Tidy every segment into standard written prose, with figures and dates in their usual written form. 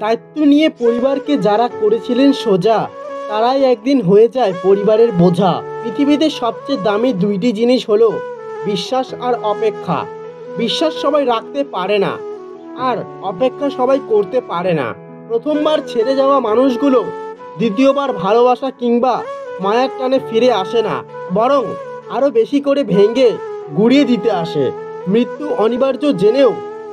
দায়িত্ব নিয়ে পরিবারকে যারা করেছিলেন সোজা, তারাই একদিন হয়ে যায় পরিবারের বোঝা। পৃথিবীতে সবচেয়ে দামি দুইটি জিনিস হলো বিশ্বাস আর অপেক্ষা। বিশ্বাস সবাই রাখতে পারে না, আর অপেক্ষা সবাই করতে পারে না। প্রথমবার ছেড়ে যাওয়া মানুষগুলো দ্বিতীয়বার ভালোবাসা কিংবা মায়ার টানে ফিরে আসে না, বরং আরও বেশি করে ভেঙে গুঁড়িয়ে দিতে আসে। মৃত্যু অনিবার্য জেনেও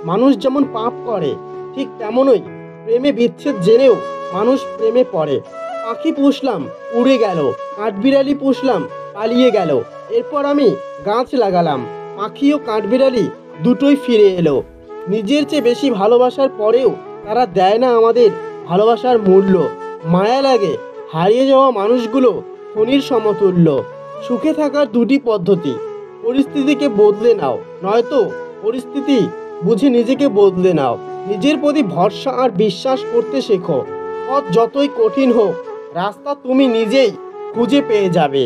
মানুষ যেমন পাপ করে, ঠিক তেমনই প্রেমে বিচ্ছেদ জেনেও মানুষ প্রেমে পড়ে। পাখি পুষলাম, উড়ে গেল। কাঠবিড়ালি পুষলাম, পালিয়ে গেল। এরপর আমি গাছ লাগালাম, পাখি ও কাঠবিড়ালি দুটোই ফিরে এলো। নিজের চেয়ে বেশি ভালোবাসার পরেও তারা দেয় না আমাদের ভালোবাসার মূল্য। মায়া লাগে হারিয়ে যাওয়া মানুষগুলো খনির সমতুল্য। সুখে থাকার দুটি পদ্ধতি: পরিস্থিতিকে বদলে নাও, নয়তো পরিস্থিতি বুঝে নিজেকে বদলে নাও। নিজের প্রতি ভরসা আর বিশ্বাস করতে শেখো। পথ যতই কঠিন হোক, রাস্তা তুমি নিজেই খুঁজে পেয়ে যাবে।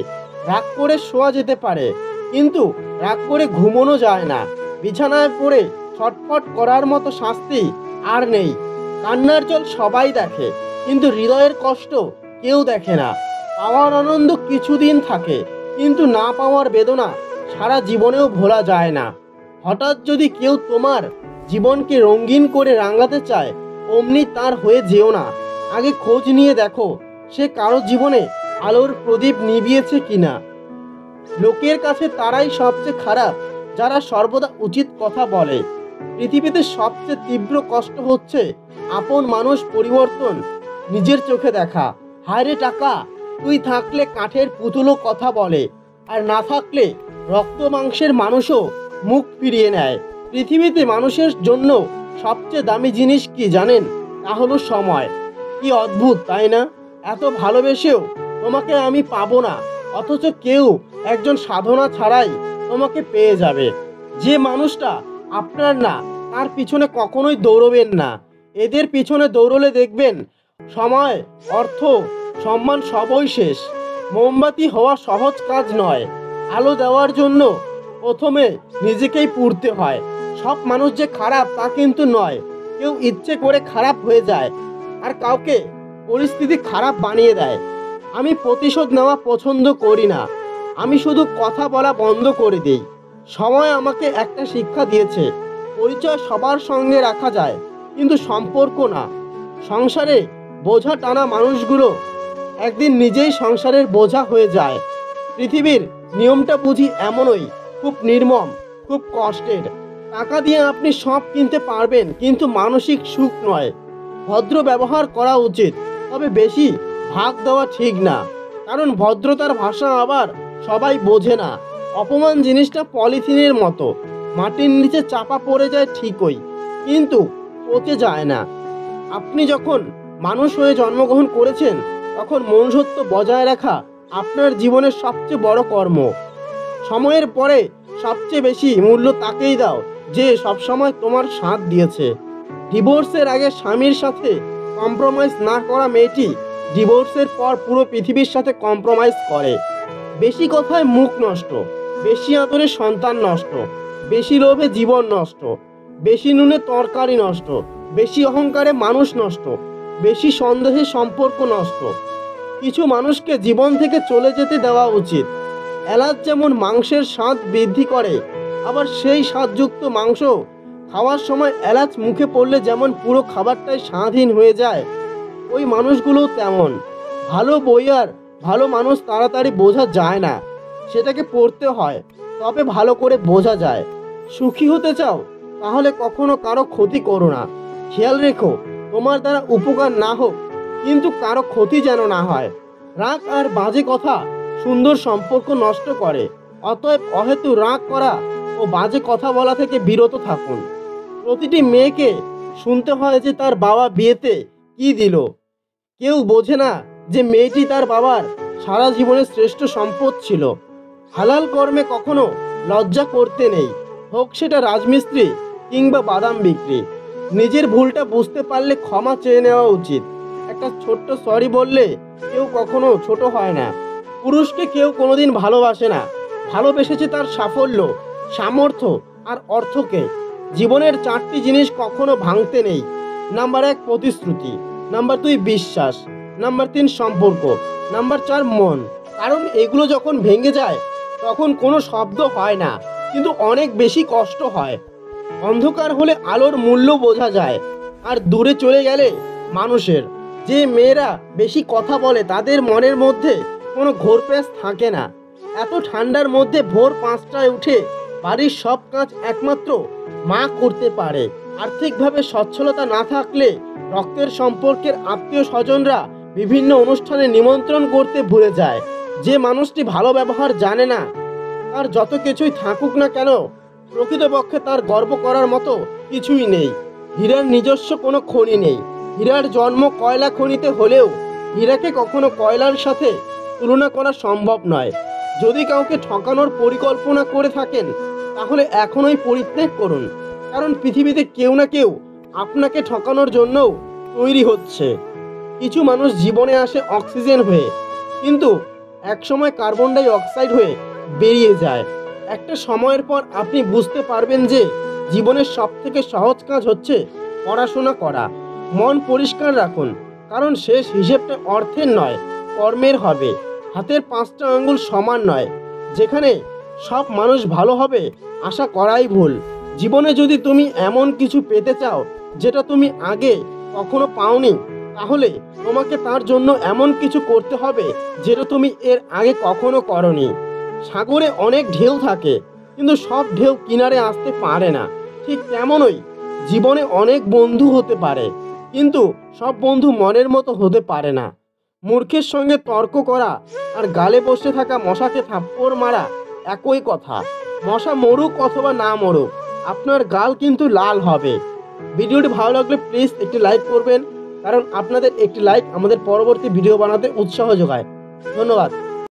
রাগ করে শোয়া যেতে পারে, কিন্তু রাগ করে ঘুমোনো যায় না। বিছানায় পড়ে ছটফট করার মতো শাস্তি আর নেই। কান্নার জল সবাই দেখে, কিন্তু হৃদয়ের কষ্ট কেউ দেখে না। পাওয়ার আনন্দ কিছুদিন থাকে, কিন্তু না পাওয়ার বেদনা সারা জীবনেও ভোলা যায় না। হঠাৎ যদি কেউ তোমার জীবনকে রঙিন করে রাঙাতে চায়, অমনি তার হয়ে যেও না। আগে খোঁজ নিয়ে দেখো সে কারো জীবনে আলোর প্রদীপ নিভিয়েছে কিনা। লোকের কাছে তারাই সবচেয়ে খারাপ যারা সর্বদা উচিত কথা বলে। পৃথিবীতে সবচেয়ে তীব্র কষ্ট হচ্ছে আপন মানুষ পরিবর্তন নিজের চোখে দেখা। হায়রে টাকা, তুই থাকলে কাঠের পুতুলও কথা বলে, আর না থাকলে রক্ত মাংসের মানুষও মুখ ফিরিয়ে নেয়। পৃথিবীতে মানুষের জন্য সবচেয়ে দামি জিনিস কি জানেন? তা হলো সময়। কি অদ্ভুত, তাই না? এত ভালোবেসেও তোমাকে আমি পাবো না, অথচ কেউ একজন সাধনা ছাড়াই তোমাকে পেয়ে যাবে। যে মানুষটা আপনার না, তার পিছনে কখনোই দৌড়বেন না। এদের পিছনে দৌড়লে দেখবেন সময়, অর্থ, সম্মান সবই শেষ। মোমবাতি হওয়া সহজ কাজ নয়। আলো দেওয়ার জন্য প্রথমে নিজেকেই পুড়তে হয়। সব মানুষ যে খারাপ তা কিন্তু নয়। কেউ ইচ্ছে করে খারাপ হয়ে যায়, আর কাউকে পরিস্থিতি খারাপ বানিয়ে দেয়। আমি প্রতিশোধ নেওয়া পছন্দ করি না, আমি শুধু কথা বলা বন্ধ করে দিই। সময় আমাকে একটা শিক্ষা দিয়েছে, পরিচয় সবার সঙ্গে রাখা যায়, কিন্তু সম্পর্ক না। সংসারে বোঝা টানা মানুষগুলো একদিন নিজেই সংসারের বোঝা হয়ে যায়। পৃথিবীর নিয়মটা বুঝি এমনই, খুব নির্মম, খুব কষ্টের। টাকা দিয়ে আপনি সব কিনতে পারবেন, কিন্তু মানসিক সুখ নয়। ভদ্র ব্যবহার করা উচিত, তবে বেশি ভাগ দেওয়া ঠিক না, কারণ ভদ্রতার ভাষা আবার সবাই বোঝে না। অপমান জিনিসটা পলিথিনের মতো, মাটির নিচে চাপা পড়ে যায় ঠিকই, কিন্তু পচে যায় না। আপনি যখন মানুষ হয়ে জন্মগ্রহণ করেছেন, তখন মনুষ্যত্ব বজায় রাখা আপনার জীবনের সবচেয়ে বড় কর্ম। সময়ের পরে সবচেয়ে বেশি মূল্য তাকেই দাও যে সবসময় তোমার সাথ দিয়েছে। ডিভোর্সের আগে স্বামীর সাথে কম্প্রোমাইজ না করা মেয়েটি ডিভোর্সের পর পুরো পৃথিবীর সাথে কম্প্রোমাইজ করে। বেশি কথায় মুখ নষ্ট, বেশি আদরে সন্তান নষ্ট, বেশি লোভে জীবন নষ্ট, বেশি নুনে তরকারি নষ্ট, বেশি অহংকারে মানুষ নষ্ট, বেশি সন্দেহে সম্পর্ক নষ্ট। কিছু মানুষকে জীবন থেকে চলে যেতে দেওয়া উচিত। এলাচ যেমন মাংসের স্বাদ বৃদ্ধি করে, আবার সেই স্বাদযুক্ত মাংস খাওয়ার সময় এলাচ মুখে পড়লে যেমন পুরো খাবারটাই স্বাদহীন হয়ে যায়, ওই মানুষগুলোও তেমন। ভালো বই আর ভালো মানুষ তাড়াতাড়ি বোঝা যায় না, সেটাকে পড়তে হয়, তবে ভালো করে বোঝা যায়। সুখী হতে চাও, তাহলে কখনো কারো ক্ষতি করো না। খেয়াল রেখো তোমার দ্বারা উপকার না হোক, কিন্তু কারো ক্ষতি যেন না হয়। রাগ আর বাজে কথা সুন্দর সম্পর্ক নষ্ট করে, অতএব অহেতু রাগ করা ও বাজে কথা বলা থেকে বিরত থাকুন। প্রতিটি মেয়েকে শুনতে হয় যে তার বাবা বিয়েতে কি দিল। কেউ বোঝে না যে মেয়েটি তার বাবার সারা জীবনের শ্রেষ্ঠ সম্পদ ছিল। হালাল কর্মে কখনো লজ্জা করতে নেই, হোক সেটা রাজমিস্ত্রি কিংবা বাদাম বিক্রি। নিজের ভুলটা বুঝতে পারলে ক্ষমা চেয়ে নেওয়া উচিত। একটা ছোট্ট সরি বললে কেউ কখনো ছোট হয় না। পুরুষকে কেউ কোনোদিন ভালোবাসে না, ভালোবেসেছে তার সাফল্য, সামর্থ্য আর অর্থকে। জীবনের চারটি জিনিস কখনো ভাঙতে নেই: নাম্বার 1 প্রতিশ্রুতি, নাম্বার 2 বিশ্বাস, নাম্বার 3 সম্পর্ক, নাম্বার 4 মন। কারণ এগুলো যখন ভেঙে যায় তখন কোনো শব্দ হয় না, কিন্তু অনেক বেশি কষ্ট হয়। অন্ধকার হলে আলোর মূল্য বোঝা যায়, আর দূরে চলে গেলে মানুষের। যে মেয়েরা বেশি কথা বলে তাদের মনের মধ্যে কোনো ঘোরপ্যাচ থাকে না। এত ঠান্ডার মধ্যে ভোর 5টায় উঠে বাড়ির সব কাজ একমাত্র মা করতে পারে। আর্থিকভাবে সচ্ছলতা না থাকলে রক্তের সম্পর্কের আত্মীয় স্বজনরা বিভিন্ন অনুষ্ঠানে নিমন্ত্রণ করতে ভুলে যায়। যে মানুষটি ভালো ব্যবহার জানে না, তার যত কিছুই থাকুক না কেন, প্রকৃতপক্ষে তার গর্ব করার মতো কিছুই নেই। হীরার নিজস্ব কোনো খনি নেই। হীরার জন্ম কয়লা খনিতে হলেও হীরাকে কখনো কয়লার সাথে তুলনা করা সম্ভব নয়। যদি কাউকে ঠকানোর পরিকল্পনা করে থাকেন তাহলে এখনই পরিত্যাগ করুন, কারণ পৃথিবীতে কেউ না কেউ আপনাকে ঠকানোর জন্যও তৈরি হচ্ছে। কিছু মানুষ জীবনে আসে অক্সিজেন হয়ে, কিন্তু একসময় কার্বন ডাই অক্সাইড হয়ে বেরিয়ে যায়। একটা সময়ের পর আপনি বুঝতে পারবেন যে জীবনের সবথেকে সহজ কাজ হচ্ছে পড়াশোনা করা। মন পরিষ্কার রাখুন, কারণ শেষ হিসেবটা অর্থের নয়, কর্মের হবে। হাতের 5টা আঙ্গুল সমান নয়। যেখানে সব মানুষ ভালো হবে আশা করাই ভুল। জীবনে যদি তুমি এমন কিছু পেতে চাও যেটা তুমি আগে কখনো পাওনি, তাহলে তোমাকে তার জন্য এমন কিছু করতে হবে যেটা তুমি এর আগে কখনো করনি। সাগরে অনেক ঢেউ থাকে, কিন্তু সব ঢেউ কিনারে আসতে পারে না। ঠিক তেমনই জীবনে অনেক বন্ধু হতে পারে, কিন্তু সব বন্ধু মনের মতো হতে পারে না। মূর্খের সঙ্গে তর্ক করা আর গালে বসে থাকা মশাকে থাপ্পড় মারা একই কথা। মশা মরুক অথবা না মরুক, আপনার গাল কিন্তু লাল হবে। ভিডিওটি ভালো লাগলে প্লিজ একটি লাইক করবেন, কারণ আপনাদের একটি লাইক আমাদের পরবর্তী ভিডিও বানাতে উৎসাহ যোগায়। ধন্যবাদ।